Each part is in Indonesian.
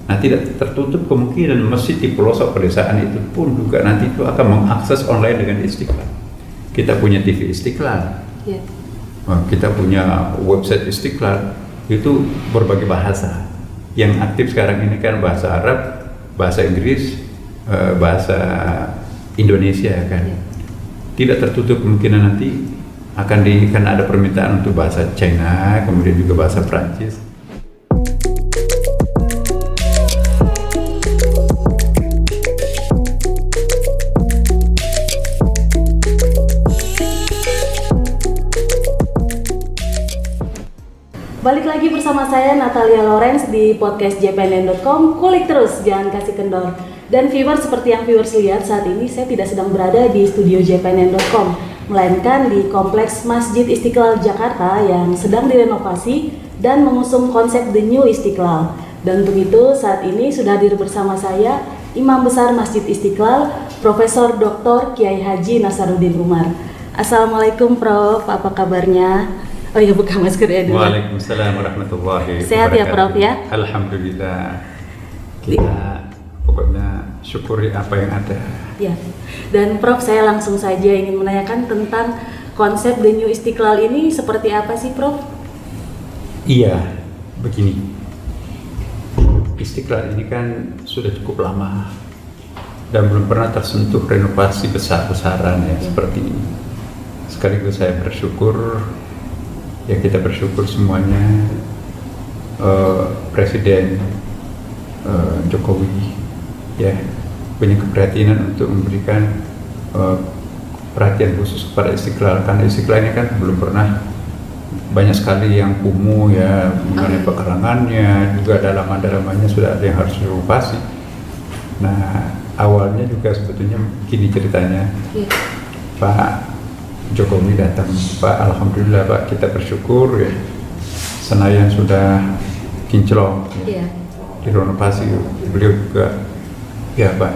Nah, tidak tertutup kemungkinan masjid di pelosok pedesaan itu pun juga nanti itu akan mengakses online dengan Istiqlal. Kita punya TV Istiqlal, Ya. kita punya website Istiqlal, itu berbagai bahasa. Yang aktif sekarang ini kan bahasa Arab, bahasa Inggris, bahasa Indonesia kan. Ya. Tidak tertutup kemungkinan nanti kan ada permintaan untuk bahasa China, kemudian juga bahasa Prancis. Balik lagi bersama saya Natalia Lawrence di podcast jpnn.com. Kulik terus, jangan kasih kendor. Dan viewers, seperti yang viewers lihat saat ini, saya tidak sedang berada di studio jpnn.com, melainkan di Kompleks Masjid Istiqlal Jakarta yang sedang direnovasi dan mengusung konsep The New Istiqlal. Dan untuk itu saat ini sudah hadir bersama saya Imam Besar Masjid Istiqlal, Profesor Dr. Kiai Haji Nasaruddin Umar. Assalamualaikum Prof, apa kabarnya? Oh iya, buka masker ya dulu. Waalaikumsalam warahmatullahi wabarakatuh. Sehat ya Prof ya? Alhamdulillah. Kita pokoknya syukuri apa yang ada. Ya. Dan Prof, saya langsung saja ingin menanyakan tentang konsep The New Istiqlal ini seperti apa sih Prof? Iya, begini. Istiqlal ini kan sudah cukup lama dan belum pernah tersentuh renovasi besar-besaran ya seperti ini. Sekaligus saya bersyukur, ya kita bersyukur semuanya, Presiden Jokowi ya punya keprihatinan untuk memberikan perhatian khusus kepada Istiqlal, karena Istiqlal ini kan belum pernah, banyak sekali yang kumuh ya mengenai pekarangannya, juga dalaman-dalamannya sudah ada yang harus direnovasi. Nah, awalnya juga sebetulnya gini ceritanya. Pak Jokowi datang, Pak, alhamdulillah Pak, kita bersyukur ya, Senayan sudah kinclong ya, direnovasi. Beliau juga, ya Pak,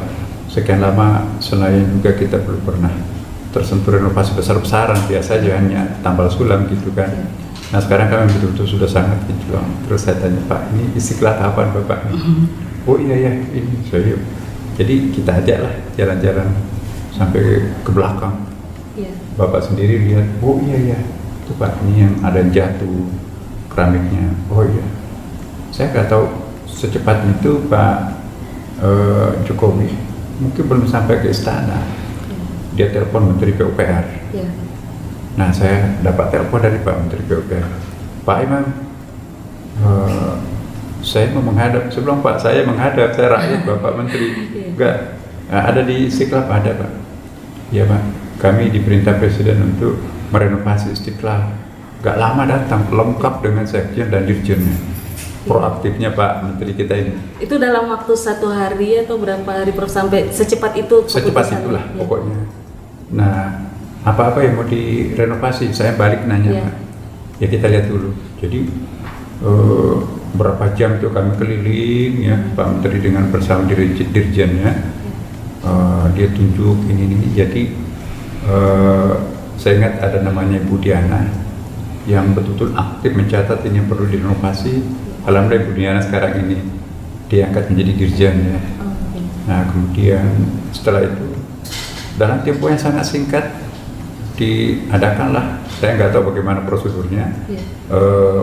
sekian lama Senayan juga kita belum pernah tersentuh renovasi besar-besaran, biasa aja hanya tambal sulam gitu kan. Nah sekarang kami betul-betul sudah sangat kinclong. Terus saya tanya, Pak, ini Istiqlal kapan Bapak? Oh iya ya, ini saya. Jadi kita ajaklah jalan-jalan sampai ke belakang. Bapak sendiri lihat, oh iya ya, itu Pak, ini yang ada jatuh keramiknya. Oh iya, saya nggak tahu secepat itu Pak Jokowi mungkin belum sampai ke istana, dia telepon Menteri PUPR. Nah saya dapat telepon dari Pak Menteri PUPR, Pak Imam, saya mau menghadap. Sebelum Pak saya menghadap, saya rakyat Bapak Menteri, enggak, ada di Istiqlal Pak, ada Pak. Iya Pak, kami diperintah Presiden untuk merenovasi Istiqlal. Gak lama datang, lengkap dengan sekjen dan dirjennya. Proaktifnya Pak Menteri kita ini. Itu dalam waktu 1 hari atau berapa hari Prof sampai secepat itu? Secepat itulah pokoknya. Nah, apa-apa yang mau direnovasi, saya balik nanya Pak. Ya kita lihat dulu. Jadi berapa jam itu kami keliling ya Pak Menteri dengan bersama dirjennya. Dia tunjuk ini. Jadi saya ingat ada namanya Ibu Diana yang betul-betul aktif mencatat ini yang perlu direnovasi. Alhamdulillah Ibu Diana sekarang ini diangkat menjadi dirjen ya. Nah kemudian setelah itu dalam tempo yang sangat singkat diadakanlah, saya nggak tahu bagaimana prosedurnya,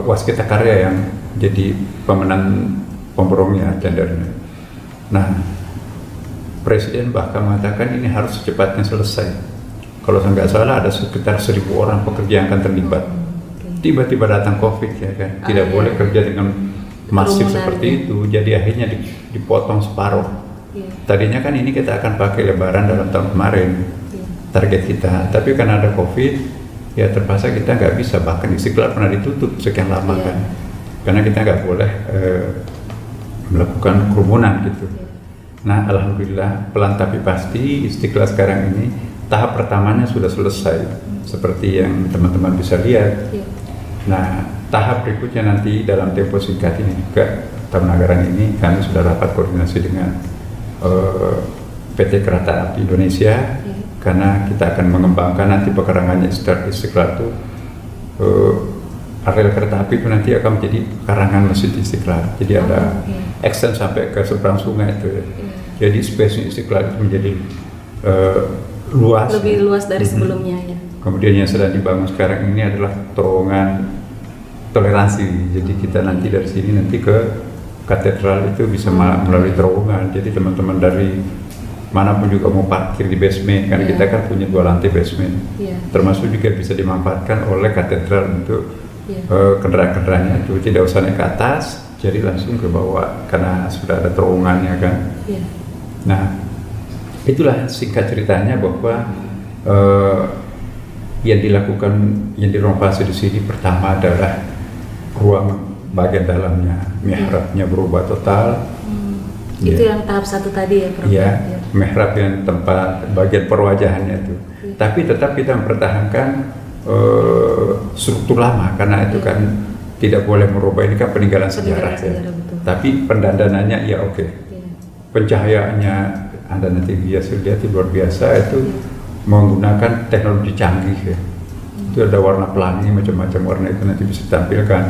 Waskita Karya yang jadi pemenang pemborongnya, tendernya. Nah Presiden bahkan mengatakan ini harus secepatnya selesai. Kalau saya nggak salah ada sekitar 1.000 orang pekerja yang akan terlibat. Tiba-tiba datang COVID ya kan, tidak boleh kerja dengan masif seperti itu. Jadi akhirnya dipotong separuh. Tadinya kan ini kita akan pakai Lebaran dalam tahun kemarin, target kita. Tapi karena ada COVID, ya terpaksa kita nggak bisa. Bahkan Istiqlal pernah ditutup sekian lama kan, karena kita nggak boleh melakukan kerumunan gitu. Nah alhamdulillah pelan tapi pasti Istiqlal sekarang ini tahap pertamanya sudah selesai seperti yang teman-teman bisa lihat. Nah tahap berikutnya nanti dalam tempo singkat ini juga tahun anggaran ini kami sudah rapat koordinasi dengan PT Kereta Api Indonesia, karena kita akan mengembangkan nanti pekarangannya Istiqlal itu rel kereta api itu nanti akan menjadi karangan Masjid Istiqlal. Jadi ada extend sampai ke seberang sungai itu. Ya. Jadi space Istiqlal itu menjadi luas. Lebih luas dari sebelumnya ya. Kemudian yang sedang dibangun sekarang ini adalah terowongan toleransi. Jadi kita nanti dari sini nanti ke katedral itu bisa melalui terowongan. Jadi teman-teman dari manapun juga mau parkir di basement, karena kita kan punya 2 lantai basement. Termasuk juga bisa dimanfaatkan oleh katedral untuk kendaraan-kendaraannya itu. Tidak usah naik ke atas, jadi langsung ke bawah karena sudah ada terowongannya kan. Nah, itulah singkat ceritanya bahwa yang dilakukan, yang direnovasi di sini pertama adalah ruang bagian dalamnya, mihrabnya berubah total. Itu yang tahap 1 tadi ya, Prof. Iya, mihrab yang tempat bagian perwajahannya itu. Tapi tetap kita mempertahankan struktur lama karena itu kan tidak boleh merubah, ini kan peninggalan sejarah ya. Tapi pendandanannya ya oke. Pencahayaannya Anda nanti biasa lihat luar biasa itu menggunakan teknologi canggih ya. Itu ada warna pelangi, macam-macam warna itu nanti bisa ditampilkan.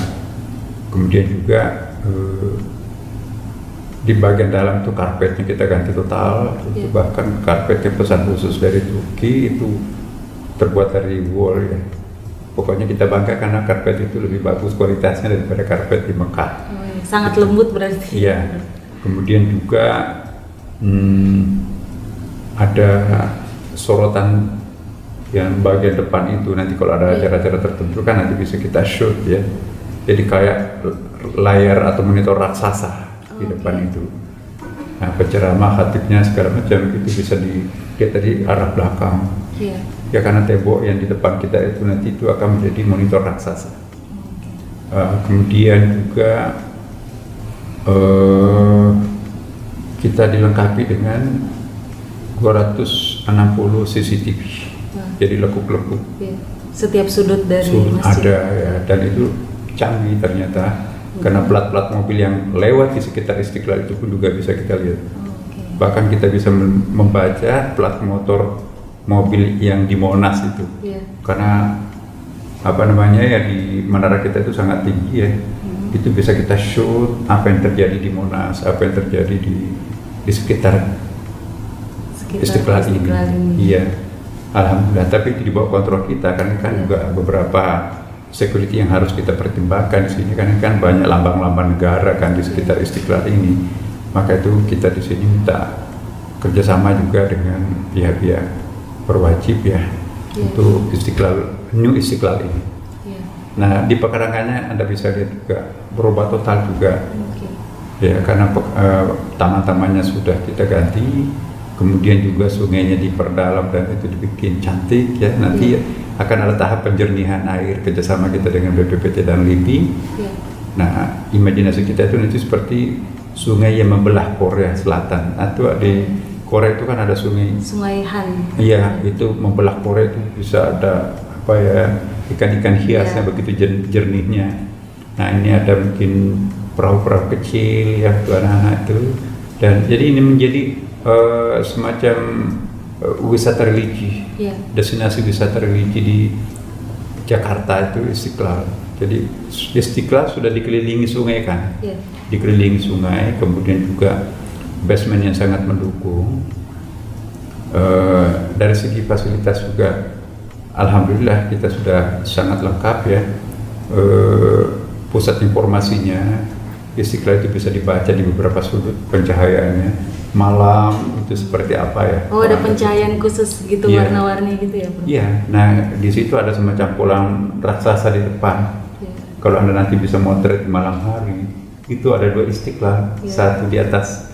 Kemudian juga di bagian dalam itu karpetnya kita ganti total. Itu bahkan karpetnya pesan khusus dari Turki itu terbuat dari wool ya. Pokoknya kita bangga karena karpet itu lebih bagus kualitasnya daripada karpet di Mekah. Sangat lembut berarti. Iya. Kemudian juga ada sorotan yang bagian depan itu nanti kalau ada acara-acara tertentu kan nanti bisa kita shoot ya. Jadi kayak layar atau monitor raksasa di depan itu. Nah, penceramah, khatibnya segala macam itu bisa dilihat dari arah belakang. Ya karena tembok yang di depan kita itu nanti itu akan menjadi monitor raksasa. Kemudian juga kita dilengkapi dengan 260 CCTV. Jadi lekuk-lekuk. Setiap sudut dari masjid. Ada ya, dan itu canggih ternyata. Karena plat-plat mobil yang lewat di sekitar Istiqlal itu pun juga bisa kita lihat. Bahkan kita bisa membaca plat motor mobil yang di Monas itu. Karena apa namanya ya di menara kita itu sangat tinggi ya. Itu bisa kita shoot apa yang terjadi di Monas, apa yang terjadi di sekitar Istiqlal ini. Iya. Alhamdulillah, tapi itu di bawah kontrol kita karena kan juga beberapa security yang harus kita pertimbangkan di sini kan banyak lambang-lambang negara kan di sekitar Istiqlal ini. Maka itu kita di sini minta kerjasama juga dengan pihak-pihak berwajib ya untuk Istiqlal, New Istiqlal ini. Nah di pekarangannya Anda bisa lihat juga berubah total juga ya karena taman-tamannya sudah kita ganti, kemudian juga sungainya diperdalam dan itu dibikin cantik ya nanti. Akan ada tahap penjernihan air kerjasama kita dengan BPPT dan LIPI. Nah, imajinasi kita itu nanti seperti sungai yang membelah Korea Selatan. Atau di Korea itu kan ada Sungai Han. Iya, itu membelah Korea itu bisa ada apa ya ikan-ikan hiasnya begitu jernihnya. Nah, ini ada mungkin perahu-perahu kecil ya untuk anak-anak itu. Dan jadi ini menjadi semacam wisata religi, destinasi wisata religi di Jakarta itu Istiqlal. Jadi Istiqlal sudah dikelilingi sungai kan, dikelilingi sungai, kemudian juga basement yang sangat mendukung. Dari segi fasilitas juga, alhamdulillah kita sudah sangat lengkap ya. Pusat informasinya Istiqlal itu bisa dibaca di beberapa sudut pencahayaannya. Malam itu seperti apa ya? Oh, ada pencahayaan khusus gitu warna-warni gitu ya, Bro? Iya. Nah, di situ ada semacam kolam raksasa di depan. Kalau Anda nanti bisa motret di malam hari, itu ada 2 Istiqlal, satu di atas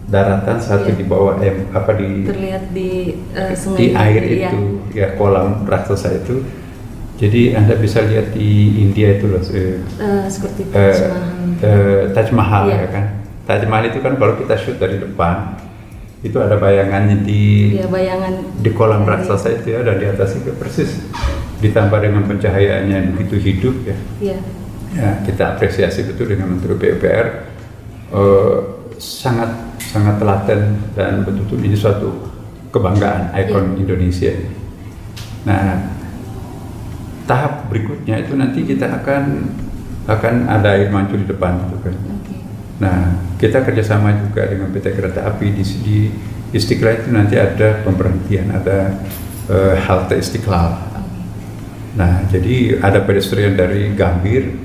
daratan, satu di bawah terlihat di sungai di air itu, ya kolam raksasa itu. Jadi Anda bisa lihat di India itu loh, seperti Taj Mahal ya kan. Taj Mahal itu kan kalau kita shoot dari depan itu ada bayangannya di kolam raksasa itu ya, dan di atas itu persis ditambah dengan pencahayaannya yang begitu hidup ya. Ya kita apresiasi betul dengan Menteri PUPR, sangat telaten dan betul-betul ini suatu kebanggaan ikon Indonesia. Nah tahap tahap berikutnya itu nanti kita akan ada air mancur di depan gitu kan. Oke. Nah, kita kerjasama juga dengan PT Kereta Api di Istiqlal itu nanti ada pemberhentian, ada halte Istiqlal. Nah, jadi ada pedestrian dari Gambir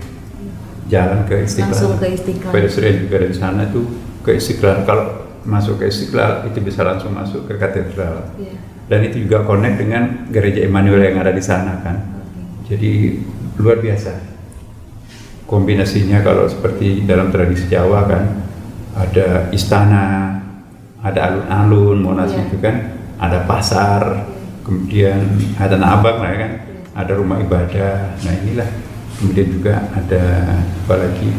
jalan ke Istiqlal. Langsung ke Istiqlal. Pedestrian juga dari sana tuh ke Istiqlal. Kalau masuk ke Istiqlal itu bisa langsung masuk ke katedral. Iya. Dan itu juga connect dengan gereja Immanuel yang ada di sana kan. Jadi luar biasa. Kombinasinya kalau seperti dalam tradisi Jawa kan, ada istana, ada alun-alun, Monas Iya. itu kan, ada pasar, kemudian ada Tanah Abang lah ya kan, ada rumah ibadah. Nah inilah, kemudian juga ada apalagi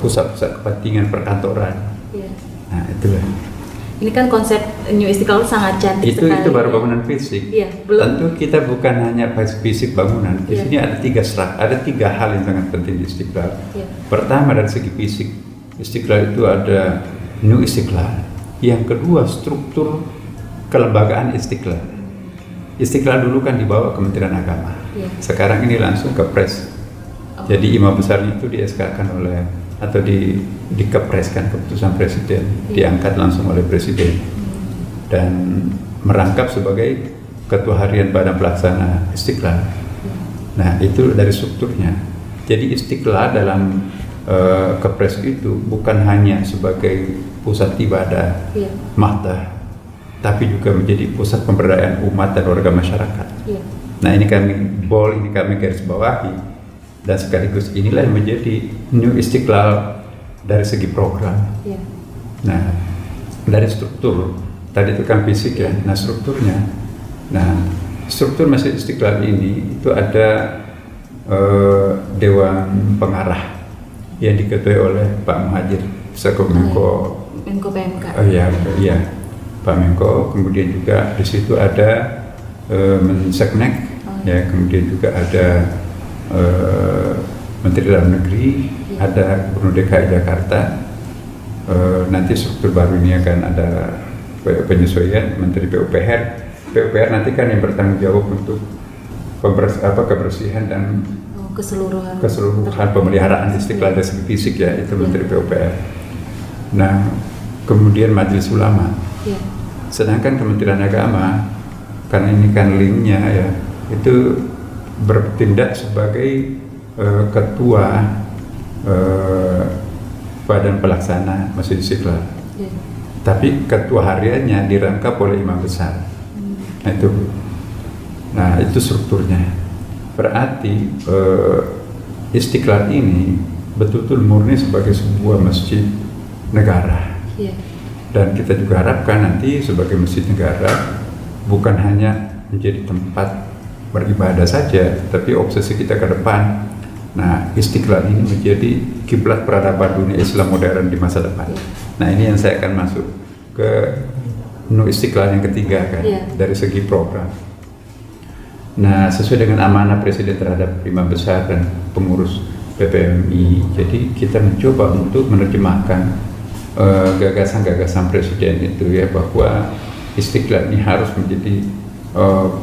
pusat-pusat kepentingan perkantoran. Iya. Nah itulah. Ini kan konsep New Istiqlal sangat cantik sekali. Itu baru bangunan fisik. Iya, belum. Tentu kita bukan hanya fisik bangunan. Di Iya. sini ada tiga hal yang sangat penting di Istiqlal. Iya. Pertama dari segi fisik, Istiqlal itu ada New Istiqlal. Yang kedua struktur kelembagaan Istiqlal. Istiqlal dulu kan dibawa Kementerian Agama. Iya. Sekarang ini langsung ke Pres. Oh. Jadi imam besarnya itu di-SK-kan oleh atau dikepreskan keputusan presiden, diangkat langsung oleh presiden dan merangkap sebagai ketua harian Badan Pelaksana Istiqlal. Nah itu dari strukturnya. Jadi Istiqlal dalam kepres itu bukan hanya sebagai pusat ibadah, Iya. mahdah, tapi juga menjadi pusat pemberdayaan umat dan warga masyarakat. Iya. Nah ini kami garis bawahi. Dan sekaligus inilah yang menjadi New Istiqlal dari segi program. Iya. Nah, dari struktur, tadi itu kan fisik ya, nah strukturnya. Nah, struktur Masjid Istiqlal ini itu ada Dewan Pengarah yang diketuai oleh Pak Muhadjir Menko. Menko PMK. Oh iya, Pak Menko. Kemudian juga di situ ada Menseknek, ya, kemudian juga ada Menteri Dalam Negeri, ada Gubernur DKI Jakarta. Nanti struktur baru ini akan ada penyesuaian Menteri PUPR. PUPR nanti kan yang bertanggung jawab untuk kebersihan dan keseluruhan pemeliharaan Istiqlal dari segi fisik ya, itu Menteri PUPR. Nah, kemudian Majelis Ulama. Ya. Sedangkan Kementerian Agama, karena ini kan linknya ya, itu bertindak sebagai ketua Badan Pelaksana Masjid Istiqlal. Ya. Tapi ketua hariannya dirangkap oleh imam besar. Nah itu strukturnya. Berarti Istiqlal ini betul-betul murni sebagai sebuah masjid negara. Ya. Dan kita juga harapkan nanti sebagai masjid negara bukan hanya menjadi tempat beribadah saja, tapi obsesi kita ke depan. Nah, Istiqlal ini menjadi kiblat peradaban dunia Islam modern di masa depan. Nah, ini yang saya akan masuk ke New Istiqlal yang ketiga kan, dari segi program. Nah, sesuai dengan amanah Presiden terhadap imam besar dan pengurus PPMI, jadi kita mencoba untuk menerjemahkan gagasan-gagasan Presiden itu ya, bahwa Istiqlal ini harus menjadi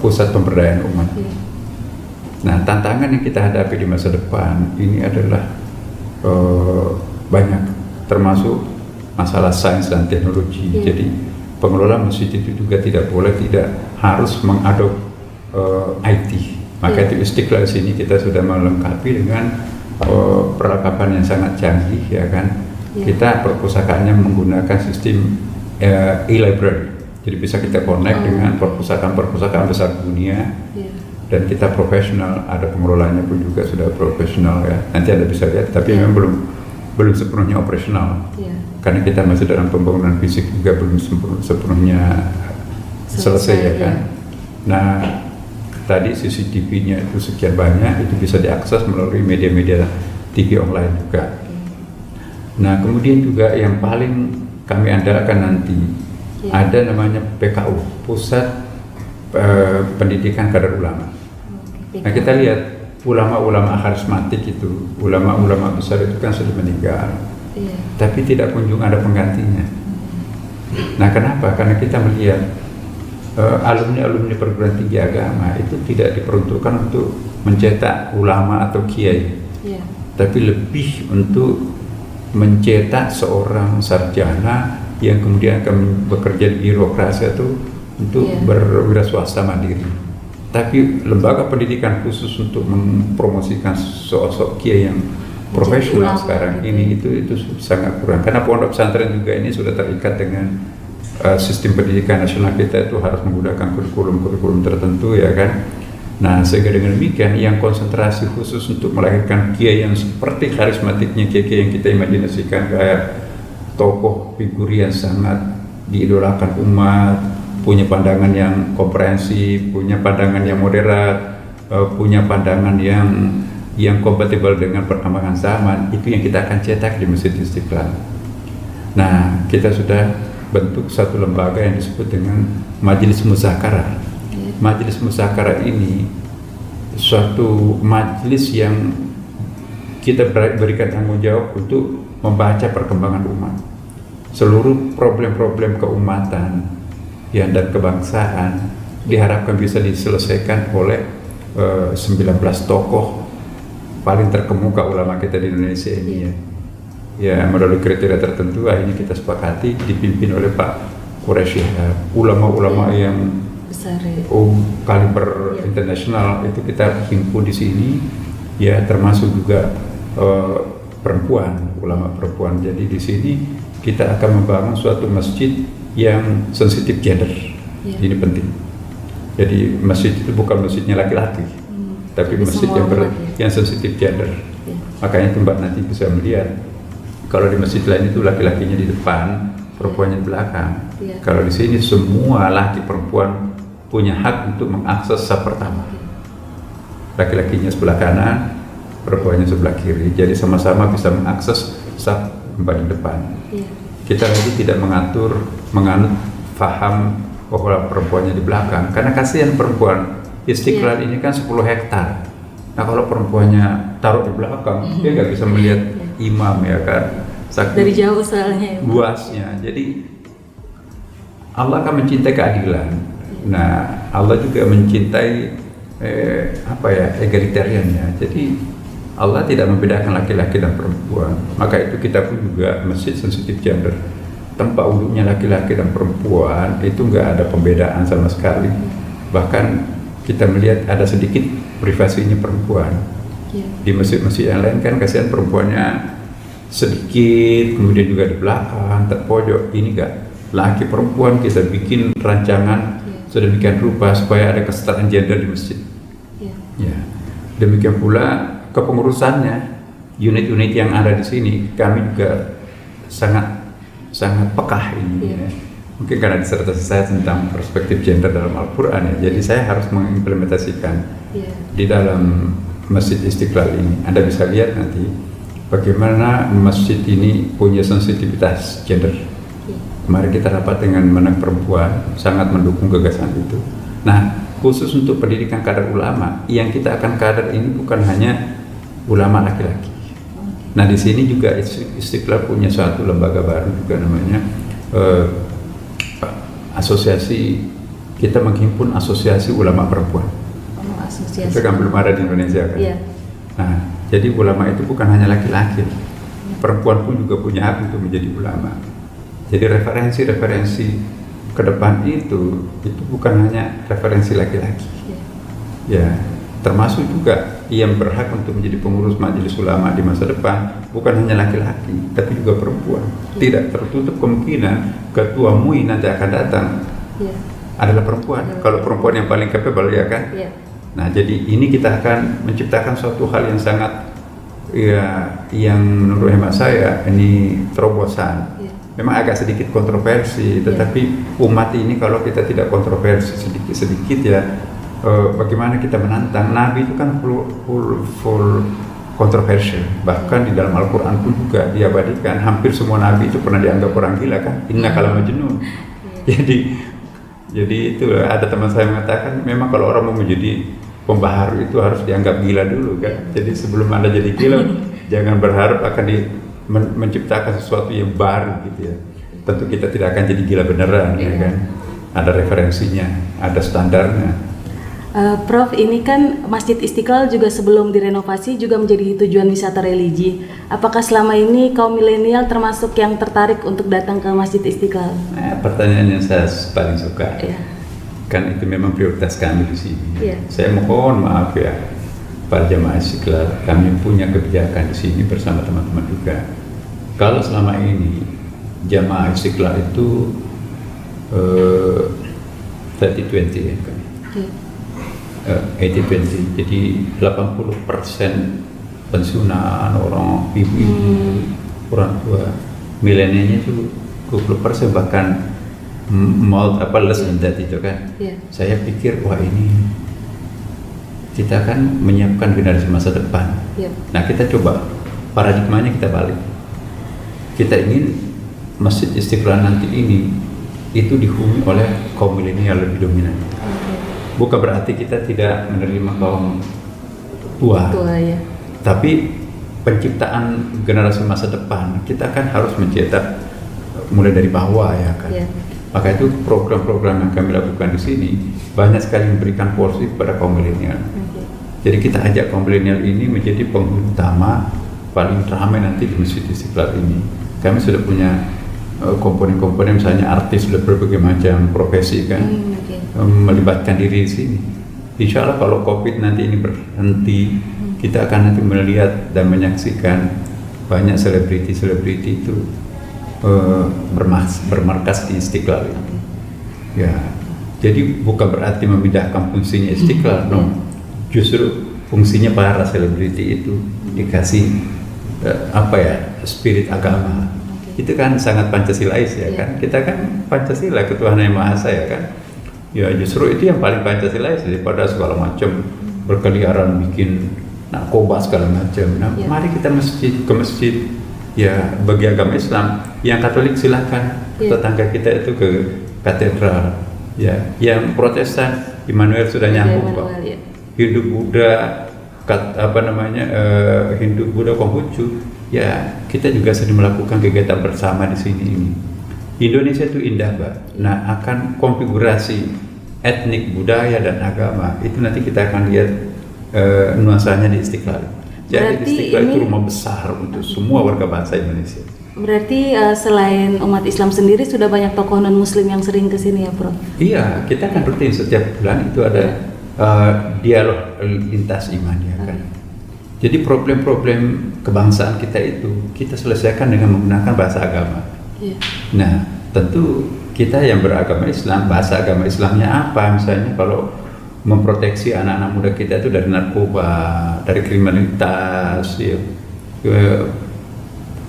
pusat pemberdayaan umat. Nah, tantangan yang kita hadapi di masa depan ini adalah banyak, termasuk masalah sains dan teknologi. Jadi pengelola masjid itu juga tidak harus mengadop IT. Maka itu Istiqlal sini kita sudah melengkapi dengan perlengkapan yang sangat canggih ya kan. Kita perpustakaannya menggunakan sistem e-library. Jadi bisa kita connect dengan perpustakaan besar dunia. Dan kita profesional, ada pengelolanya pun juga sudah profesional ya. Nanti Anda bisa lihat, tapi memang belum sepenuhnya operasional. Karena kita masih dalam pembangunan fisik juga belum sepenuhnya selesai ya kan. Nah, tadi CCTV-nya itu sekian banyak, itu bisa diakses melalui media-media TV online juga. Nah, kemudian juga yang paling kami andalkan nanti ada namanya PKU, Pusat Pendidikan Kader Ulama. Nah, kita lihat ulama-ulama karismatik itu, ulama-ulama besar itu kan sudah meninggal, tapi tidak kunjung ada penggantinya. Nah, kenapa? Karena kita melihat alumni perguruan tinggi agama itu tidak diperuntukkan untuk mencetak ulama atau kiai, tapi lebih untuk mencetak seorang sarjana yang kemudian akan bekerja di birokrasi atau untuk berwira swasta mandiri. Tapi lembaga pendidikan khusus untuk mempromosikan sosok kiai yang profesional sekarang ini itu sangat kurang, karena pondok pesantren juga ini sudah terikat dengan sistem pendidikan nasional kita itu harus menggunakan kurikulum tertentu, ya kan. Nah, sehingga dengan demikian yang konsentrasi khusus untuk melahirkan kiai yang seperti karismatiknya kiai yang kita imajinasikan, kayak tokoh figur yang sangat diidolakan umat, punya pandangan yang komprehensif, punya pandangan yang moderat, punya pandangan yang kompatibel dengan perkembangan zaman, itu yang kita akan cetak di Masjid Istiqlal. Nah, kita sudah bentuk satu lembaga yang disebut dengan Majelis Muzakarah. Majelis Muzakarah ini suatu majelis yang kita berikan tanggung jawab untuk membaca perkembangan umat. Seluruh problem-problem keumatan dan kebangsaan diharapkan bisa diselesaikan oleh 19 tokoh paling terkemuka ulama kita di Indonesia ini, ya melalui kriteria tertentu akhirnya kita sepakati dipimpin oleh Pak Quraisy, ulama-ulama yang besar, kaliber internasional itu kita himpun di sini, ya termasuk juga perempuan, ulama perempuan. Jadi di sini kita akan membangun suatu masjid yang sensitif gender. Ini penting. Jadi masjid itu bukan masjidnya laki-laki, tapi masjid yang sensitif gender. Makanya itu Mbak nanti bisa melihat kalau di masjid lain itu laki-lakinya di depan, perempuannya di belakang. Kalau di sini semua laki perempuan punya hak untuk mengakses saf pertama. Laki-lakinya sebelah kanan, perempuannya sebelah kiri. Jadi sama-sama bisa mengakses saf paling depan. Kita lagi tidak menganut faham bahwa perempuannya di belakang, karena kasihan perempuan. Istiqlal ini kan 10 hektar. Nah kalau perempuannya taruh di belakang, dia nggak bisa melihat imam, ya kan. Dari jauh soalnya. Luasnya. Jadi Allah akan mencintai keadilan. Nah Allah juga mencintai egalitarian, ya. Jadi Allah tidak membedakan laki-laki dan perempuan. Maka itu kita pun juga masjid sensitif gender. Tempat wudhunya laki-laki dan perempuan itu nggak ada pembedaan sama sekali. Bahkan kita melihat ada sedikit privasinya perempuan. Di masjid-masjid yang lain kan kasihan perempuannya sedikit, kemudian juga di belakang, terpojok. Ini enggak. Laki perempuan kita bikin rancangan sedemikian rupa supaya ada kesetaraan gender di masjid. Ya. Demikian pula kepengurusannya, unit-unit yang ada di sini kami juga sangat pekah ini. Ya. Mungkin karena disertasi saya tentang perspektif gender dalam Al-Quran, ya. Jadi saya harus mengimplementasikan di dalam Masjid Istiqlal ini. Anda bisa lihat nanti bagaimana masjid ini punya sensitivitas gender. Kemarin kita rapat dengan Menag Perempuan, sangat mendukung gagasan itu. Nah, khusus untuk pendidikan kader ulama, yang kita akan kader ini bukan hanya ulama laki-laki. Nah, di sini juga Istiqlal punya suatu lembaga baru juga namanya asosiasi. Kita menghimpun asosiasi ulama perempuan. Itu kan belum ada di Indonesia, kan? Nah, jadi ulama itu bukan hanya laki-laki, perempuan pun juga punya hak untuk menjadi ulama. Jadi referensi ke depan itu bukan hanya referensi laki-laki, ya, termasuk juga yang berhak untuk menjadi pengurus majelis ulama di masa depan bukan hanya laki-laki, tapi juga perempuan. Tidak tertutup kemungkinan ketua MUI nanti akan datang adalah perempuan. Kalau perempuan yang paling capable, ya kan. Nah, jadi ini kita akan menciptakan suatu hal yang sangat, yang menurut hemat saya ini terobosan. Memang agak sedikit kontroversi, tetapi umat ini kalau kita tidak kontroversi sedikit-sedikit, ya, bagaimana kita menantang? Nabi itu kan full kontroversial. Bahkan di dalam Al-Quran pun juga diabadikan, hampir semua Nabi itu pernah dianggap orang gila, kan? Inna kala majnun. Jadi itu ada teman saya mengatakan, memang kalau orang mau menjadi pembaharu itu harus dianggap gila dulu, kan? Jadi sebelum Anda jadi gila, jangan berharap akan menciptakan sesuatu yang baru, gitu ya. Tentu kita tidak akan jadi gila beneran, ya kan? ada referensinya, ada standarnya. Prof, ini kan Masjid Istiqlal juga sebelum direnovasi juga menjadi tujuan wisata religi. Apakah selama ini kaum milenial termasuk yang tertarik untuk datang ke Masjid Istiqlal? Pertanyaan yang saya paling suka. Iya. Kan itu memang prioritas kami di sini. Iya. Saya mohon maaf ya, para jamaah Istiqlal, kami punya kebijakan di sini bersama teman-teman juga. Kalau selama ini jamaah Istiqlal itu 30-20 ya kan? Iya. 80-20, jadi 80% pensiunan orang ibu-ibu, orang tua, milenialnya itu 20% bahkan less than that itu kan. Yeah. Saya pikir wah ini kita kan menyiapkan generasi masa depan. Yeah. Nah kita coba paradigmanya kita balik. Kita ingin Masjid Istiqlal nanti ini itu dihuni oleh kaum milenial lebih dominan. Bukan berarti kita tidak menerima kaum tua, ya. Tapi penciptaan generasi masa depan kita kan harus mencetak mulai dari bawah ya kan. Ya. Maka itu program-program yang kami lakukan di sini banyak sekali memberikan porsi kepada kaum milenial. Jadi kita ajak kaum milenial ini menjadi penghuni utama paling ramai nanti di Masjid Istiqlal ini. Kami sudah punya komponen-komponen, misalnya artis sudah berbagai macam profesi kan. Melibatkan diri di sini. Insya Allah kalau COVID nanti ini berhenti, kita akan nanti melihat dan menyaksikan banyak selebriti itu bermarkas di Istiqlal ini. Ya, jadi bukan berarti memindahkan fungsinya Istiqlal, no. Justru fungsinya para selebriti itu dikasih spirit agama. Itu kan sangat Pancasilais ya kan. Kita kan Pancasila, ketuhanan yang Maha Esa ya kan. Ya justru itu yang paling Pancasilais daripada segala macam berkeliaran bikin narkoba segala macam. Nah, mari kita ke masjid ya bagi agama Islam. Yang Katolik silakan, tetangga kita itu ke katedral. Ya, yang Protestan Immanuel sudah nyambung kok. Hindu Buddha Hindu Buddha Konghucu ya kita juga sedang melakukan kegiatan bersama di sini ini. Indonesia itu indah, Mbak. Nah, akan konfigurasi etnik, budaya, dan agama itu nanti kita akan lihat nuansanya di Istiqlal. Jadi Istiqlal itu rumah besar untuk semua warga bangsa Indonesia. Berarti selain umat Islam sendiri sudah banyak tokoh non-Muslim yang sering kesini ya, Prof? Iya, kita kan rutin setiap bulan itu ada dialog lintas iman ya kan. Jadi problem-problem kebangsaan kita itu kita selesaikan dengan menggunakan bahasa agama. Nah, tentu kita yang beragama Islam, bahasa agama Islamnya apa? Misalnya kalau memproteksi anak-anak muda kita itu dari narkoba, dari kriminalitas, ya,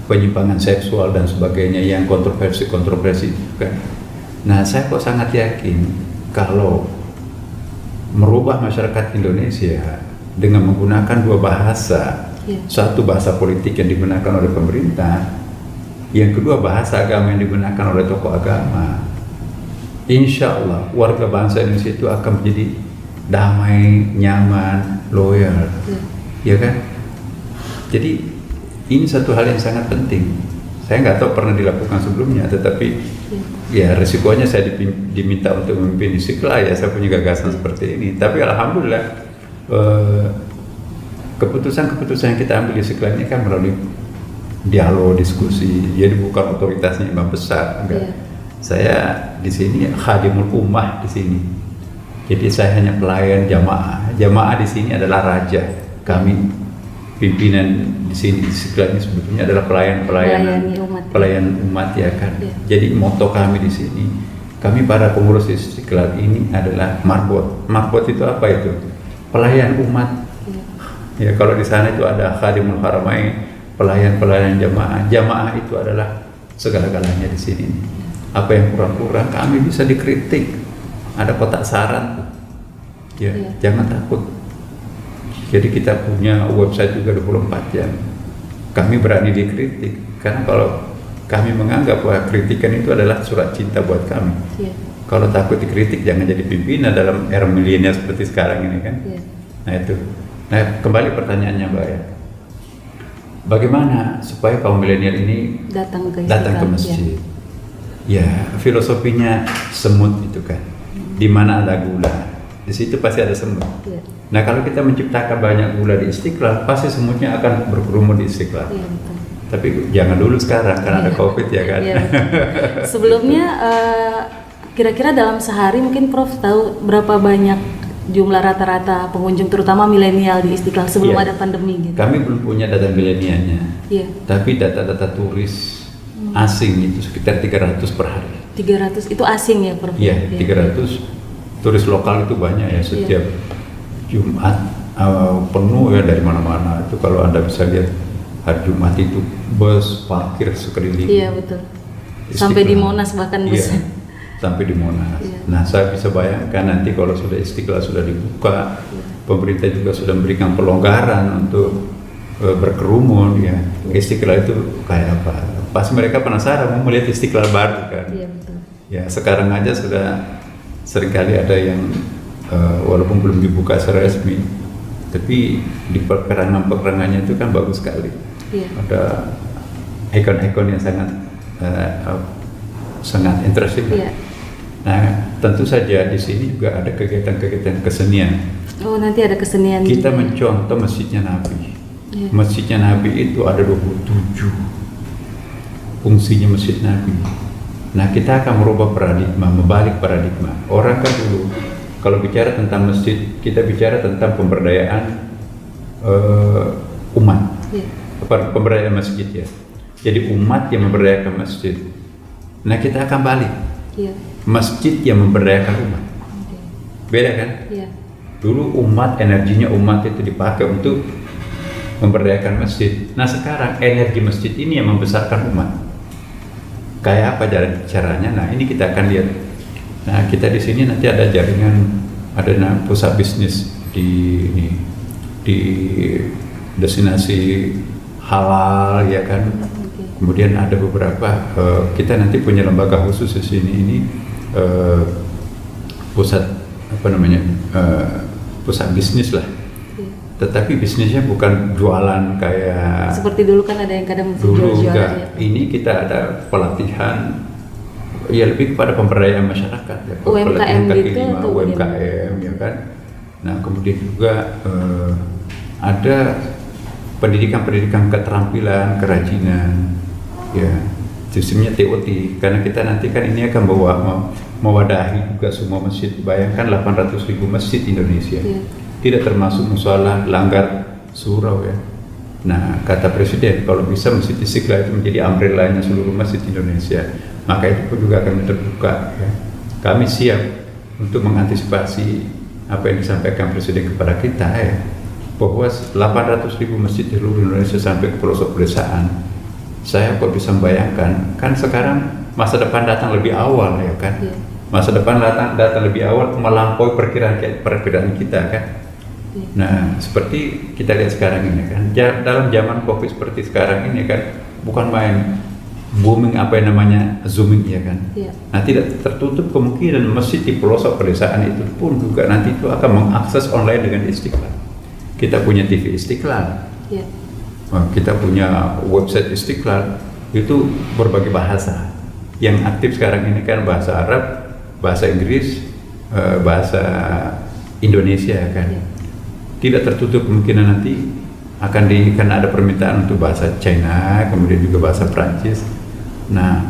penyimpangan seksual dan sebagainya yang kontroversi kan. Nah, saya kok sangat yakin kalau merubah masyarakat Indonesia dengan menggunakan dua bahasa, satu bahasa politik yang digunakan oleh pemerintah, yang kedua bahasa agama yang digunakan oleh tokoh agama. Insya Allah warga bangsa Indonesia itu akan menjadi damai, nyaman, loyal, ya kan? Jadi ini satu hal yang sangat penting. Saya nggak tahu pernah dilakukan sebelumnya, tetapi ya resikonya saya diminta untuk memimpin Istiqlal ya, saya punya gagasan seperti ini. Tapi alhamdulillah keputusan-keputusan yang kita ambil di Istiqlal ini kan melalui dialog, diskusi. Jadi bukan otoritasnya imam besar, enggak. Saya di sini khadimul ummah di sini. Jadi saya hanya pelayan jamaah. Jamaah di sini adalah raja. Kami pimpinan di sini Istiqlal ini sebetulnya adalah pelayan umat ya kan. Jadi moto kami di sini, kami para pengurus Istiqlal ini adalah marbot. Marbot itu apa itu? Pelayan umat. Ya kalau di sana itu ada khadimul haramain, pelayan jamaah. Jamaah itu adalah segala-galanya di sini. Apa yang kurang-kurang kami bisa dikritik. Ada kotak saran. Ya, jangan takut. Jadi kita punya website juga 24 jam. Kami berani dikritik karena kalau kami menganggap bahwa kritikan itu adalah surat cinta buat kami. Kalau takut dikritik jangan jadi pimpinan dalam era milenial seperti sekarang ini kan. Nah itu. Nah kembali pertanyaannya Mbak ya. Bagaimana supaya kaum milenial ini datang ke masjid? Ya, filosofinya semut itu kan. Di mana ada gula, di situ pasti ada semut. Iya. Nah, kalau kita menciptakan banyak gula di Istiqlal, pasti semutnya akan berkerumun di Istiqlal. Iya, betul. Tapi jangan dulu sekarang, karena ada Iya. COVID ya kan. Iya, betul. Sebelumnya kira-kira dalam sehari mungkin Prof tahu berapa banyak jumlah rata-rata pengunjung terutama milenial di Istiqlal sebelum Iya. ada pandemi gitu. Kami belum punya data milenialnya, Iya. tapi data-data turis asing itu sekitar 300 per hari. 300 itu asing ya Prof? Iya, 300. Turis lokal itu banyak ya, setiap Jumat penuh ya dari mana-mana. Itu kalau Anda bisa lihat hari Jumat itu bus parkir sekeliling. Iya, betul. Sampai di Istiqlal. Monas bahkan Iya, bisa. sampai di Monas. Iya. Nah, saya bisa bayangkan nanti kalau sudah Istiqlal sudah dibuka, pemerintah juga sudah memberikan pelonggaran untuk berkerumun ya. Istiqlal itu kayak apa? Pas mereka penasaran mau melihat Istiqlal baru kan. Iya, betul. Ya, sekarang aja sudah seringkali ada yang walaupun belum dibuka secara resmi, tapi di peperangan-peperangannya itu kan bagus sekali. Iya. Ada ikon-ikon yang sangat interesting. Iya. Nah, tentu saja di sini juga ada kegiatan-kegiatan kesenian. Oh, nanti ada kesenian. Kita juga. mencontoh Masjidnya Nabi. Iya. Masjidnya Nabi itu ada 27 fungsinya Masjid Nabi. Nah, kita akan merubah paradigma, membalik paradigma. Orang kan dulu kalau bicara tentang masjid, kita bicara tentang pemberdayaan umat. Iya. Pemberdayaan masjid ya. Jadi umat yang memberdayakan masjid. Nah, kita akan balik. Iya. Masjid yang memberdayakan umat. Oke. Beda kan? Iya. Dulu umat, energinya umat itu dipakai untuk memberdayakan masjid. Nah, sekarang energi masjid ini yang membesarkan umat. Kayak apa caranya? Nah, ini kita akan lihat. Nah, kita di sini nanti ada jaringan, ada pusat bisnis di destinasi halal ya kan. Oke. Kemudian ada beberapa kita nanti punya lembaga khusus di sini ini pusat apa namanya pusat bisnis lah. Iya. Tetapi bisnisnya bukan jualan kayak Seperti dulu kan ada yang kadang dulu jual-jualan enggak. ya. Ini kita ada pelatihan ya lebih kepada pemberdayaan masyarakat ya. UMKM Pelatihan kaki gitu lima, atau UMKM ya kan. Nah, kemudian juga ada pendidikan keterampilan, kerajinan ya. Sistemnya TOT karena kita nanti kan ini akan mewadahi juga semua masjid. Bayangkan 800.000 masjid di Indonesia. Iya. Tidak termasuk musola, langgar, surau ya. Nah, kata Presiden, kalau bisa Masjid Istiqlal itu menjadi umbrella-nya seluruh masjid Indonesia, maka itu pun juga akan terbuka. Ya. Kami siap untuk mengantisipasi apa yang disampaikan Presiden kepada kita ya, bahwa 800.000 masjid di seluruh Indonesia sampai ke pelosok pedesaan. Saya kok bisa membayangkan, kan sekarang masa depan datang lebih awal ya kan. Iya. Masa depan datang lebih awal melampaui perkiraan kita kan. Iya. Nah, seperti kita lihat sekarang ini kan, dalam zaman COVID seperti sekarang ini kan, bukan main booming apa yang namanya zooming ya kan. Iya. Nah, tidak tertutup kemungkinan masjid di pelosok pedesaan itu pun juga nanti itu akan mengakses online dengan Istiqlal. Kita punya TV Istiqlal, Iya. kita punya website Istiqlal, itu berbagai bahasa. Yang aktif sekarang ini kan bahasa Arab, bahasa Inggris, bahasa Indonesia ya kan. Iya. Tidak tertutup kemungkinan nanti karena ada permintaan untuk bahasa China, kemudian juga bahasa Prancis. Nah,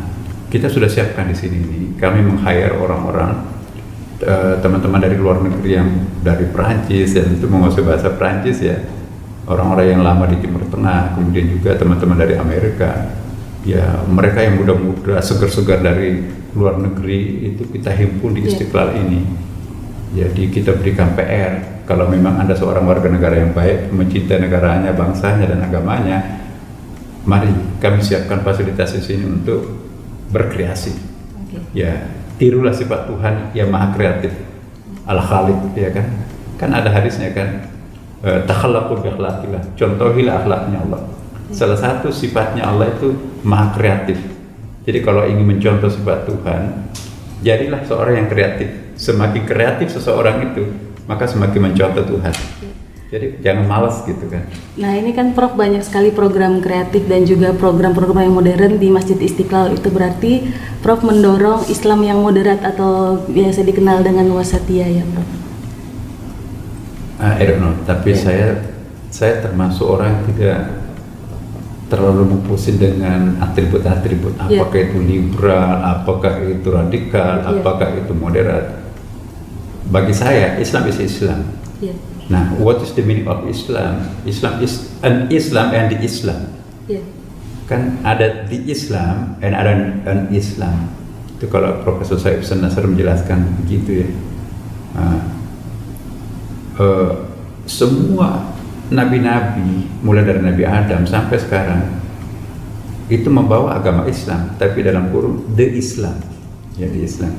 kita sudah siapkan di sini ini. Kami meng-hire orang-orang, teman-teman dari luar negeri yang dari Prancis dan itu menguasai bahasa Prancis ya. Orang-orang yang lama di Timur Tengah, kemudian juga teman-teman dari Amerika. Ya, mereka yang muda-muda, segar-segar dari luar negeri itu kita himpun di Istiqlal ini. Jadi kita berikan PR. Kalau memang Anda seorang warga negara yang baik, mencintai negaranya, bangsanya, dan agamanya, mari kami siapkan fasilitas di sini untuk berkreasi. Oke. Ya, tirulah sifat Tuhan yang maha kreatif, Al-Khaliq, ya kan? Kan ada hadisnya kan, takhallaqu bi akhlaqillah, contohilah akhlaknya Allah. Salah satu sifatnya Allah itu maha kreatif. Jadi kalau ingin mencontoh sifat Tuhan, jadilah seorang yang kreatif. Semakin kreatif seseorang itu, maka semakin mencontoh Tuhan. Jadi jangan malas gitu kan. Nah ini kan Prof banyak sekali program kreatif dan juga program-program yang modern di Masjid Istiqlal. Itu berarti Prof mendorong Islam yang moderat atau biasa dikenal dengan wasatiyah ya Prof? I don't know, tapi saya termasuk orang yang tidak terlalu memposisi dengan atribut-atribut. Apakah itu liberal, apakah itu radikal, apakah itu moderat. Bagi saya Islam is Islam. Nah, what is the meaning of Islam? Islam is an Islam and the Islam. Kan ada the Islam and ada an Islam. Itu kalau Profesor Said Hussein Nasr menjelaskan begitu ya. Semua nabi-nabi mulai dari Nabi Adam sampai sekarang itu membawa agama Islam, tapi dalam kurung the Islam, ya the Islam.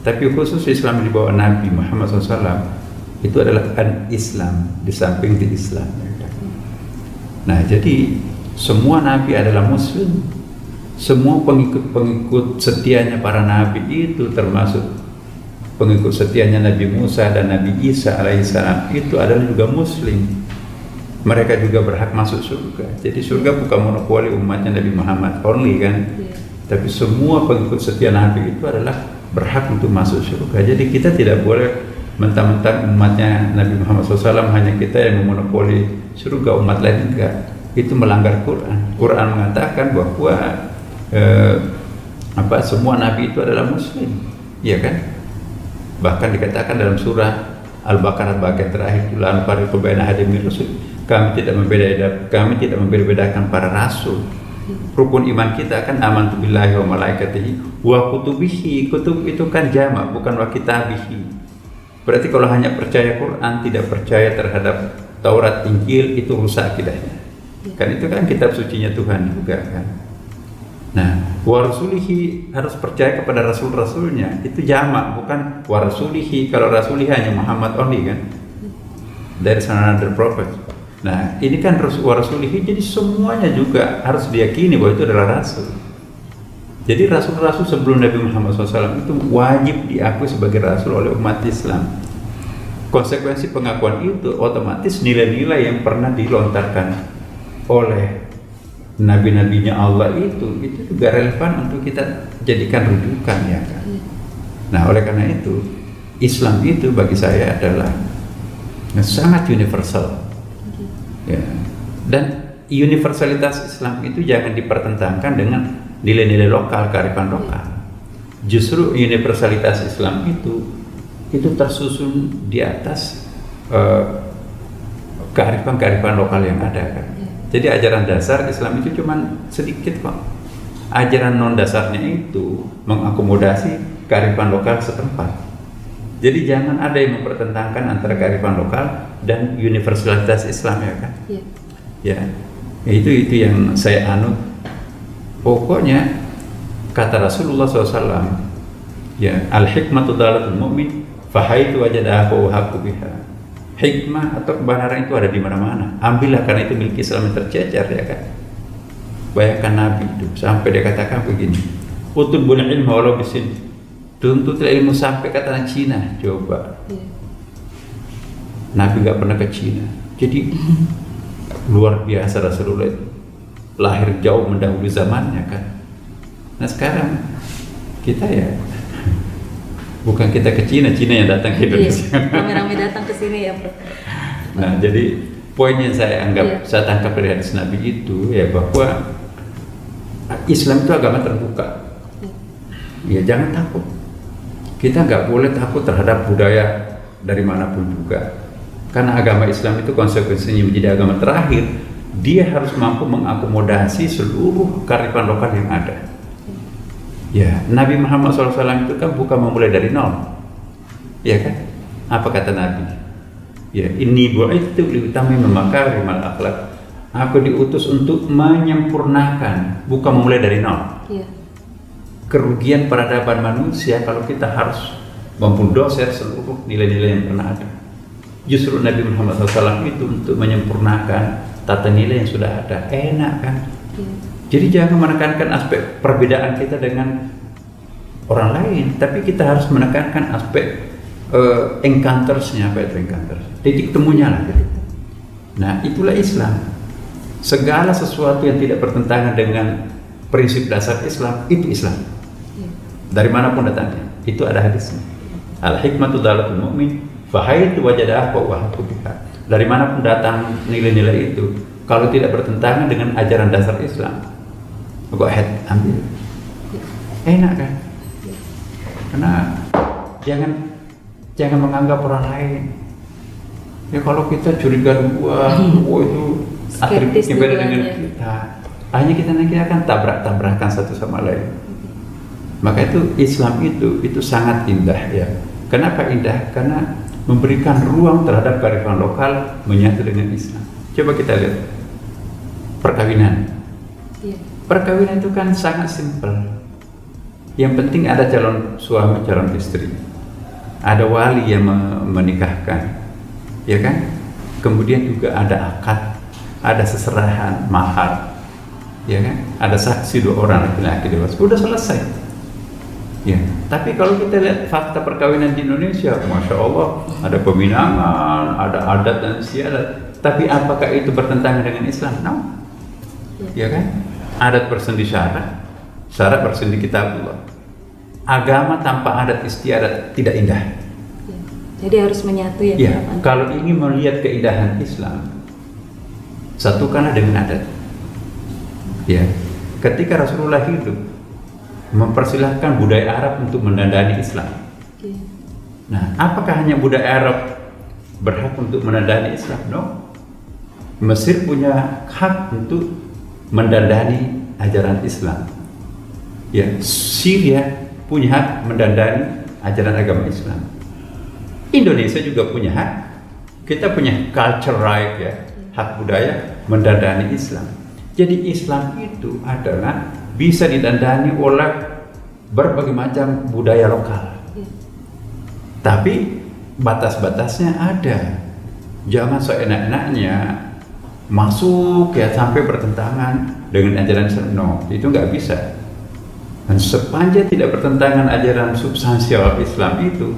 Tapi khusus Islam yang dibawa Nabi Muhammad SAW itu adalah an-Islam di samping the Islam. Nah, jadi semua nabi adalah Muslim. Semua pengikut setianya para nabi itu termasuk pengikut setianya Nabi Musa dan Nabi Isa alaihissalam itu adalah juga Muslim. Mereka juga berhak masuk surga. Jadi surga bukan monopoli umatnya Nabi Muhammad only kan, tapi semua pengikut setia Nabi itu adalah berhak untuk masuk surga. Jadi kita tidak boleh mentang-mentang umatnya Nabi Muhammad SAW hanya kita yang memonopoli surga, umat lain enggak. Itu melanggar Quran. Quran mengatakan bahwa semua Nabi itu adalah Muslim, ya kan? Bahkan dikatakan dalam surah Al-Baqarah bagian terakhir, la nufarriqu baina ahadin min rusul. Kami tidak membeda-bedakan para rasul. Rukun iman kita kan amantu billahi wa malaikatihi wa kutubihi. Kutub itu kan jamak, bukan wa kitabihi. Berarti kalau hanya percaya Quran, tidak percaya terhadap Taurat, Injil, itu rusak akidahnya. Kan itu kan kitab sucinya Tuhan juga kan. Nah, wa rasulihi harus percaya kepada rasul-rasulnya. Itu jamak, bukan wa rasulihi. Kalau rasulihi hanya Muhammad only kan. There is another prophet. Nah, ini kan wa rasulihi, jadi semuanya juga harus diyakini bahwa itu adalah rasul. Jadi rasul-rasul sebelum Nabi Muhammad SAW itu wajib diakui sebagai rasul oleh umat Islam. Konsekuensi pengakuan itu otomatis nilai-nilai yang pernah dilontarkan oleh nabi-nabinya Allah itu juga relevan untuk kita jadikan rujukan ya kan. Nah, oleh karena itu Islam itu bagi saya adalah sangat universal. Ya. Dan universalitas Islam itu jangan dipertentangkan dengan nilai-nilai lokal, kearifan lokal. Justru universalitas Islam itu tersusun di atas kearifan-kearifan lokal yang ada kan. Jadi ajaran dasar Islam itu cuma sedikit kok. Ajaran non dasarnya itu mengakomodasi kearifan lokal setempat. Jadi jangan ada yang mempertentangkan antara kearifan lokal dan universalitas Islam ya kan. Ya, itu yang saya anut. Pokoknya kata Rasulullah SAW, ya al-hikmatu dalatul mu'min fahaitu wajadaha wa haqqu biha. Hikmah atau kebenaran itu ada di mana-mana. Ambillah, karena itu milik Islam yang tercecer ya kan. Bayangkan Nabi itu sampai dia katakan begini, utubul ilmu walau bisin. Tuntutlah ilmu sampai ke tanah Cina. Coba Nabi gak pernah ke Cina. Jadi luar biasa Rasulullah itu. Lahir jauh mendahului zamannya kan. Nah sekarang kita ya bukan kita ke Cina, Cina yang datang ke Indonesia. Rame-rame datang ke sini ya Bro. Nah jadi poin yang saya anggap, saya tangkap dari hadis Nabi itu ya bahwa Islam itu agama terbuka. Ya jangan takut. Kita nggak boleh takut terhadap budaya dari manapun juga. Karena agama Islam itu konsekuensinya menjadi agama terakhir, dia harus mampu mengakomodasi seluruh kearifan lokal yang ada. Ya, Nabi Muhammad SAW itu kan bukan memulai dari nol, ya kan? Apa kata Nabi? Ya, ini bu'itsu liutammima makarimal akhlak. Aku diutus untuk menyempurnakan, bukan memulai dari nol. Kerugian peradaban manusia kalau kita harus membulldozer seluruh nilai-nilai yang pernah ada. Justru Nabi Muhammad SAW itu untuk menyempurnakan tata nilai yang sudah ada. Enak kan? Jadi jangan menekankan aspek perbedaan kita dengan orang lain, tapi kita harus menekankan aspek encountersnya. Apa itu encounters? Titik temunya lah gitu. Nah, itulah Islam. Segala sesuatu yang tidak bertentangan dengan prinsip dasar Islam, itu Islam. Dari manapun datangnya, itu ada hadisnya. Al-hikmatu dalatul mu'min, fahaitu wajadah wa biha. Dari manapun datang nilai-nilai itu, kalau tidak bertentangan dengan ajaran dasar Islam, go ahead, ambil. Enak kan? Karena jangan menganggap orang lain. Ya kalau kita curiga dua, itu atributnya beda dengan kita. Hanya kita nanti akan tabrakan satu sama lain. Maka itu Islam itu sangat indah ya. Kenapa indah? Karena memberikan ruang terhadap kearifan lokal menyatu dengan Islam. Coba kita lihat perkawinan. Perkawinan itu kan sangat simpel. Yang penting ada calon suami, calon istri. Ada wali yang menikahkan, ya kan? Kemudian juga ada akad, ada seserahan, mahar, ya kan? Ada saksi 2 orang laki-laki dewasa. Udah selesai. Ya, tapi kalau kita lihat fakta perkawinan di Indonesia, masya Allah, ada peminangan, ada adat dan istiadat. Tapi apakah itu bertentangan dengan Islam? No. Ya kan? Adat bersendi syarat, syarat bersendi kitabullah. Agama tanpa adat istiadat tidak indah. Ya. Jadi harus menyatu ya. Ya, kalau ingin melihat keindahan Islam, satukanlah dengan adat. Ya, ketika Rasulullah hidup, mempersilahkan budaya Arab untuk mendandani Islam. Nah, apakah hanya budaya Arab berhak untuk mendandani Islam? No. Mesir punya hak untuk mendandani ajaran Islam. Ya, Syria punya hak mendandani ajaran agama Islam. Indonesia juga punya hak. Kita punya culture right ya, hak budaya mendandani Islam. Jadi Islam itu adalah bisa didandani oleh berbagai macam budaya lokal. Tapi batas-batasnya ada. Jangan seenak-enaknya masuk ya sampai bertentangan dengan ajaran Islam. No, itu nggak bisa. Dan sepanjang tidak bertentangan ajaran substansial Islam itu,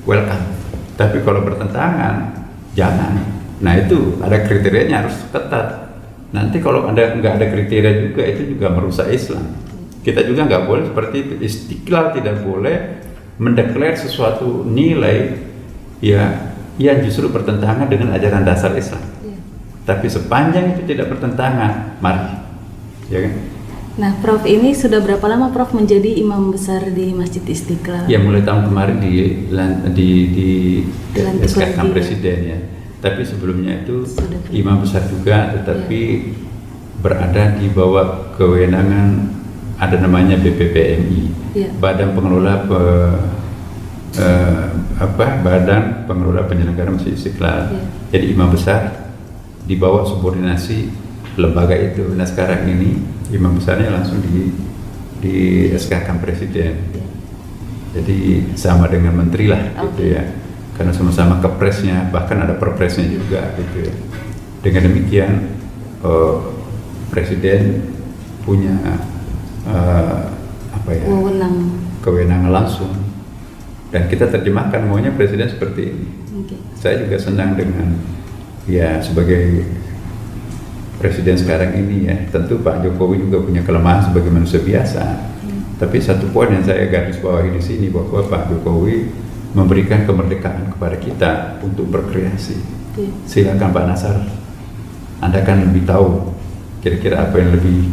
welcome. Tapi kalau bertentangan, jangan. Nah itu ada kriterianya, harus ketat. Nanti kalau nggak ada kriteria juga, itu juga merusak Islam. Kita juga nggak boleh seperti itu. Istiqlal tidak boleh mendeklar sesuatu nilai ya yang justru bertentangan dengan ajaran dasar Islam. Tapi sepanjang itu tidak bertentangan, mari, ya kan? Nah, Prof, ini sudah berapa lama Prof menjadi imam besar di Masjid Istiqlal? Ya, mulai tahun kemarin di SK Presiden ya. Tapi sebelumnya itu imam besar juga, tetapi berada di bawah kewenangan ada namanya BPPMI, Badan Pengelola Badan Pengelola Penyelenggara Masjid Istiqlal. Jadi imam besar di bawah subordinasi lembaga itu. Nah sekarang ini imam besarnya langsung di SK Presiden. Jadi sama dengan menteri lah gitu ya. Karena sama-sama kepresnya, bahkan ada perpresnya juga gitu ya. Dengan demikian presiden punya kewenangan langsung, dan kita terjemahkan maunya presiden seperti ini. Saya juga senang dengan ya sebagai presiden sekarang ini ya. Tentu Pak Jokowi juga punya kelemahan sebagai manusia biasa. Tapi satu poin yang saya garis bawahi di sini bahwa Pak Jokowi memberikan kemerdekaan kepada kita untuk berkreasi. Silakan Pak Nasar, Anda kan lebih tahu kira-kira apa yang lebih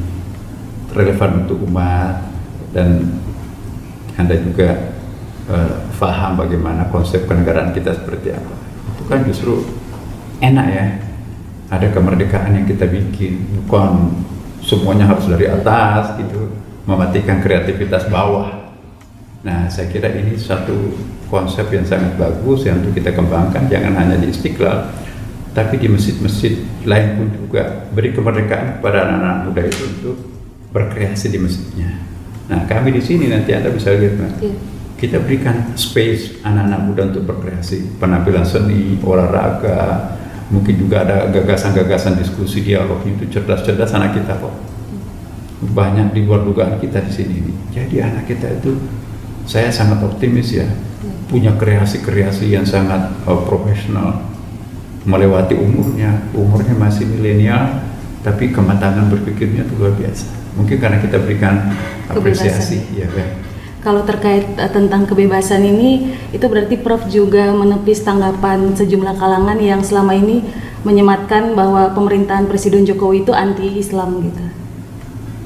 relevan untuk umat, dan Anda juga paham bagaimana konsep kenegaraan kita seperti apa. Itu kan justru enak ya, ada kemerdekaan yang kita bikin, bukan semuanya harus dari atas gitu, mematikan kreativitas bawah. Nah, saya kira ini satu konsep yang sangat bagus yang untuk kita kembangkan, jangan hanya di Istiqlal, tapi di masjid-masjid lain pun juga beri kemerdekaan kepada anak-anak muda itu untuk berkreasi di masjidnya. Nah, kami di sini nanti Anda bisa lihat, Mas. Kita berikan space anak-anak muda untuk berkreasi, penampilan seni, olahraga, mungkin juga ada gagasan-gagasan diskusi dialog itu cerdas-cerdas anak kita kok. Banyak di luar dugaan kita di sini. Jadi anak kita itu saya sangat optimis ya, punya kreasi-kreasi yang sangat profesional. melewati umurnya masih milenial, tapi kematangan berpikirnya itu luar biasa. Mungkin karena kita berikan apresiasi, ya kan. Kalau terkait tentang kebebasan ini, itu berarti Prof juga menepis tanggapan sejumlah kalangan yang selama ini menyematkan bahwa pemerintahan Presiden Jokowi itu anti-Islam gitu.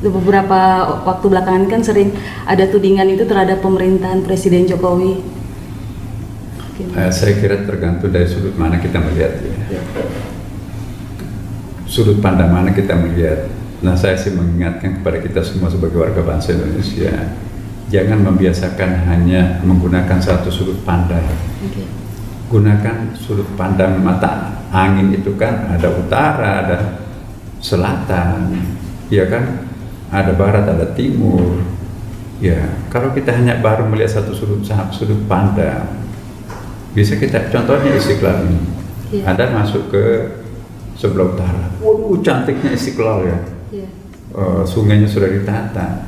Beberapa waktu belakangan kan sering ada tudingan itu terhadap pemerintahan Presiden Jokowi. Saya kira tergantung dari sudut mana kita melihat ya. Sudut pandang mana kita melihat. Nah, saya sih mengingatkan kepada kita semua sebagai warga bangsa Indonesia, jangan membiasakan hanya menggunakan satu sudut pandang. Gunakan sudut pandang mata angin itu kan ada utara, ada selatan, ya kan? Ada barat, ada timur. Ya, kalau kita hanya baru melihat satu sudut pandang, bisa kita contohnya Istiqlal ini. Anda masuk ke sebelah utara, waduh cantiknya Istiqlal ya. Sungainya sudah ditata.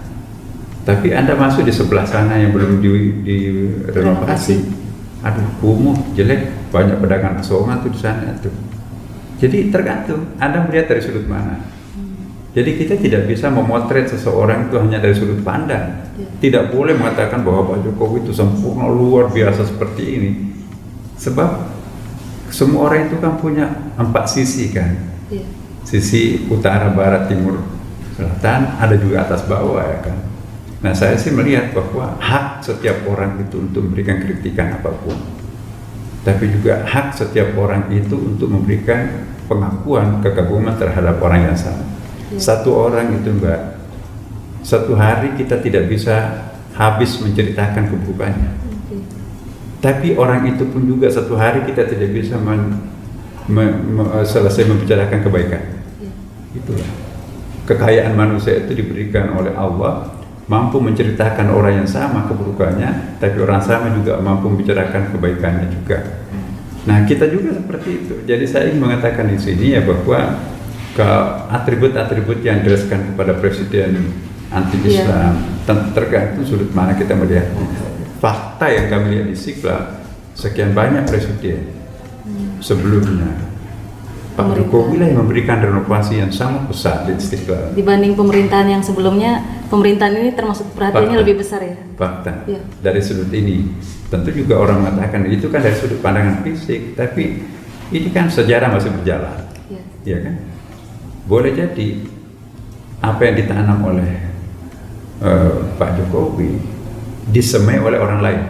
Tapi Anda masuk di sebelah sana yang belum direnovasi, aduh kumuh, jelek, banyak pedagang asongan tuh di sana tuh. Jadi tergantung Anda melihat dari sudut mana. Jadi kita tidak bisa memotret seseorang itu hanya dari sudut pandang. Tidak boleh mengatakan bahwa Pak Jokowi itu sempurna luar biasa seperti ini. Sebab semua orang itu kan punya 4 sisi kan. Sisi utara, barat, timur, selatan, ada juga atas bawah ya kan. Nah, saya sih melihat bahwa hak setiap orang itu untuk memberikan kritikan apapun. Tapi juga hak setiap orang itu untuk memberikan pengakuan, kekaguman terhadap orang yang sama. Satu orang itu enggak, satu hari kita tidak bisa habis menceritakan keburukannya. Tapi orang itu pun juga satu hari kita tidak bisa selesai membicarakan kebaikan. Itulah kekayaan manusia itu diberikan oleh Allah, mampu menceritakan orang yang sama keburukannya, tapi orang sama juga mampu membicarakan kebaikannya juga. Nah, kita juga seperti itu. Jadi saya ingin mengatakan di sini ya bahwa atribut-atribut yang dirasakan kepada presiden anti-Islam tergantung sudut mana kita melihat. Fakta yang kami lihat di Istiqlal, sekian banyak presiden sebelumnya Pak Jokowi lah yang memberikan renovasi yang sangat besar di Istiqlal. Dibanding pemerintahan yang sebelumnya, pemerintahan ini termasuk perhatiannya lebih besar ya? Fakta. Dari sudut ini, tentu juga orang mengatakan itu kan dari sudut pandangan fisik, tapi ini kan sejarah masih berjalan, ya kan? Boleh jadi apa yang ditanam oleh Pak Jokowi disemai oleh orang lain.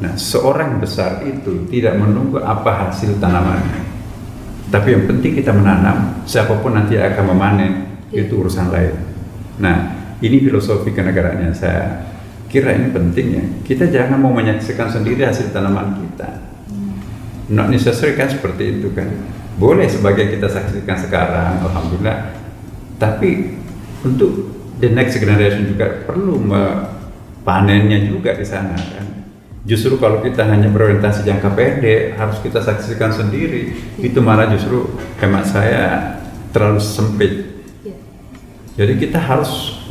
Nah, seorang besar itu tidak menunggu apa hasil tanamannya, tapi yang penting kita menanam. Siapapun nanti akan memanen itu urusan lain. Nah, ini filosofi kenegaraan yang saya kira ini penting ya. Kita jangan mau menyaksikan sendiri hasil tanaman kita. Not necessary kan seperti itu kan. Boleh sebagian kita saksikan sekarang, alhamdulillah. Tapi untuk the next generation juga perlu panennya juga di sana kan. Justru kalau kita hanya berorientasi jangka pendek, harus kita saksikan sendiri, itu malah justru hemat saya terlalu sempit. Jadi kita harus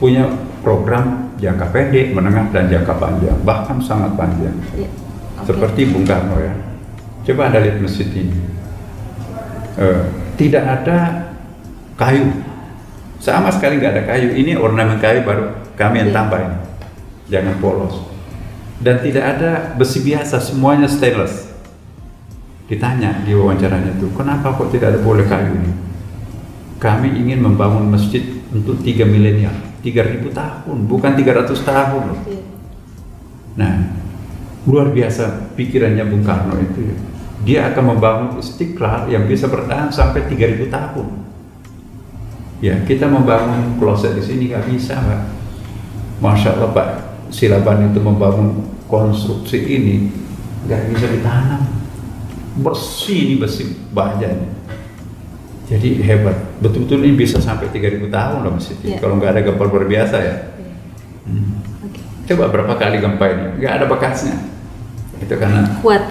punya program jangka pendek, menengah, dan jangka panjang, bahkan sangat panjang. Seperti Bung Karno ya. Coba Anda lihat masjid ini. Tidak ada kayu, sama sekali nggak ada kayu. Ini ornamen kayu baru kami yang tambah ini, jangan polos. Dan tidak ada besi biasa, semuanya stainless. Ditanya di wawancaranya itu, kenapa kok tidak ada boleh kayu ini? Kami ingin membangun masjid untuk 3 milenial, 3000 tahun, bukan 300 tahun. Nah, luar biasa pikirannya Bung Karno itu ya. Dia akan membangun Istiqlal yang bisa bertahan sampai 3000 tahun. Ya, kita membangun kloset di sini nggak bisa, Pak. Masya Allah, Pak Silaban itu membangun konstruksi ini nggak bisa ditanam. Bersih ini, besi bajanya. Jadi hebat. Betul-betul ini bisa sampai 3000 tahun loh masjid ini. Kalau nggak ada gempa luar biasa ya. Coba berapa kali gempa ini? Nggak ada bekasnya. Itu karena kuat.